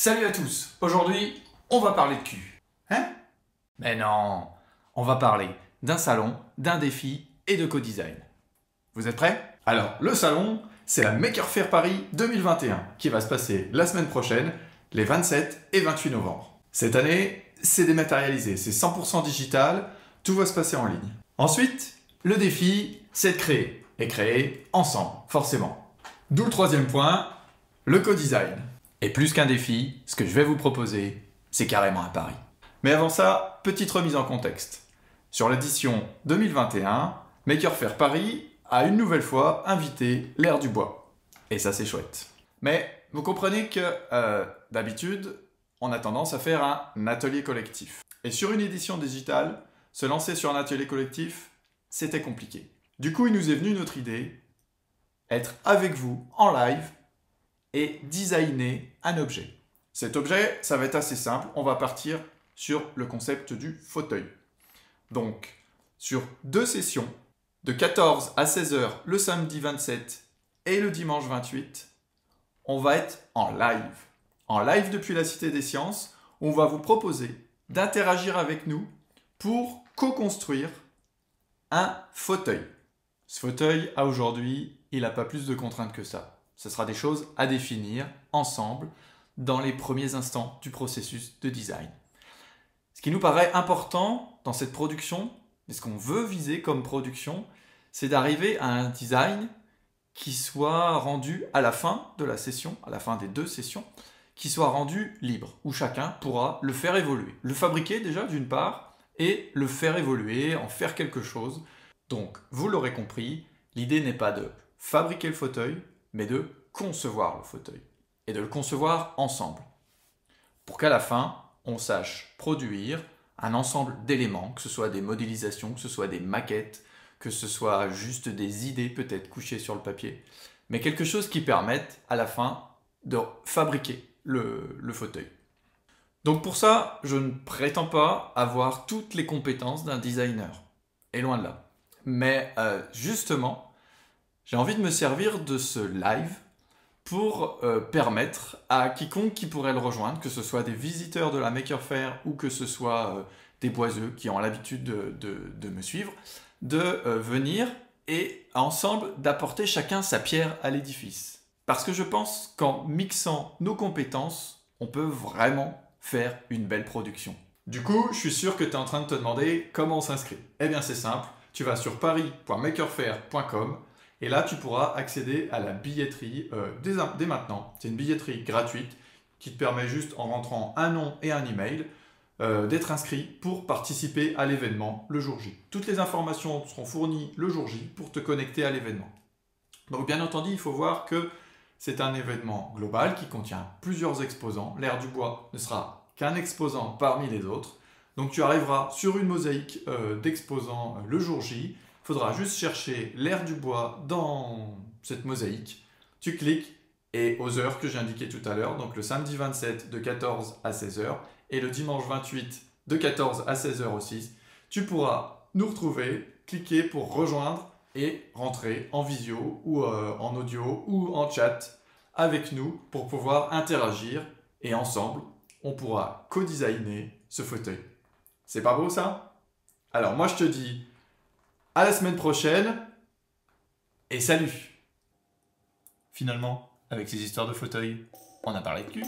Salut à tous. Aujourd'hui, on va parler de cul. Hein? Mais non, on va parler d'un salon, d'un défi et de co-design. Vous êtes prêts? Alors, le salon, c'est la Maker Faire Paris 2021 qui va se passer la semaine prochaine, les 27 et 28 novembre. Cette année, c'est dématérialisé, c'est 100% digital, tout va se passer en ligne. Ensuite, le défi, c'est de créer. Et créer ensemble, forcément. D'où le troisième point, le co-design. Et plus qu'un défi, ce que je vais vous proposer, c'est carrément un pari. Mais avant ça, petite remise en contexte. Sur l'édition 2021, Maker Faire Paris a une nouvelle fois invité l'Air du Bois. Et ça, c'est chouette. Mais vous comprenez que, d'habitude, on a tendance à faire un atelier collectif. Et sur une édition digitale, se lancer sur un atelier collectif, c'était compliqué. Du coup, il nous est venu notre idée, être avec vous en live et designer un objet. Cet objet, ça va être assez simple. On va partir sur le concept du fauteuil. Donc, sur 2 sessions, de 14 à 16 heures le samedi 27 et le dimanche 28, on va être en live. En live depuis la Cité des Sciences, on va vous proposer d'interagir avec nous pour co-construire un fauteuil. Ce fauteuil, à aujourd'hui, il n'a pas plus de contraintes que ça. Ce sera des choses à définir ensemble dans les premiers instants du processus de design. Ce qui nous paraît important dans cette production, et ce qu'on veut viser comme production, c'est d'arriver à un design qui soit rendu à la fin de la session, à la fin des 2 sessions, qui soit rendu libre, où chacun pourra le faire évoluer. Le fabriquer déjà d'une part, et le faire évoluer, en faire quelque chose. Donc, vous l'aurez compris, l'idée n'est pas de fabriquer le fauteuil, mais de concevoir le fauteuil. Et de le concevoir ensemble. Pour qu'à la fin, on sache produire un ensemble d'éléments, que ce soit des modélisations, que ce soit des maquettes, que ce soit juste des idées peut-être couchées sur le papier, mais quelque chose qui permette à la fin de fabriquer le fauteuil. Donc pour ça, je ne prétends pas avoir toutes les compétences d'un designer, et loin de là. Mais justement, j'ai envie de me servir de ce live pour permettre à quiconque qui pourrait le rejoindre, que ce soit des visiteurs de la Maker Faire ou que ce soit des boiseux qui ont l'habitude de me suivre, de venir et ensemble d'apporter chacun sa pierre à l'édifice. Parce que je pense qu'en mixant nos compétences, on peut vraiment faire une belle production. Du coup, je suis sûr que tu es en train de te demander comment on s'inscrit. Eh bien c'est simple, tu vas sur paris.makerfaire.com et là tu pourras accéder à la billetterie dès maintenant. C'est une billetterie gratuite qui te permet juste en rentrant un nom et un email d'être inscrit pour participer à l'événement le jour J. Toutes les informations seront fournies le jour J pour te connecter à l'événement. Donc bien entendu, il faut voir que c'est un événement global qui contient plusieurs exposants. L'Air du Bois ne sera qu'un exposant parmi les autres. Donc tu arriveras sur une mosaïque d'exposants le jour J. Il faudra juste chercher l'Air du Bois dans cette mosaïque. Tu cliques et aux heures que j'ai indiquées tout à l'heure, donc le samedi 27 de 14 à 16 heures et le dimanche 28 de 14 à 16 heures aussi, tu pourras nous retrouver, cliquer pour rejoindre et rentrer en visio ou en audio ou en chat avec nous pour pouvoir interagir et ensemble, on pourra co-designer ce fauteuil. C'est pas beau ça? Alors moi je te dis à la semaine prochaine et salut! Finalement, avec ces histoires de fauteuil, on a parlé de cul.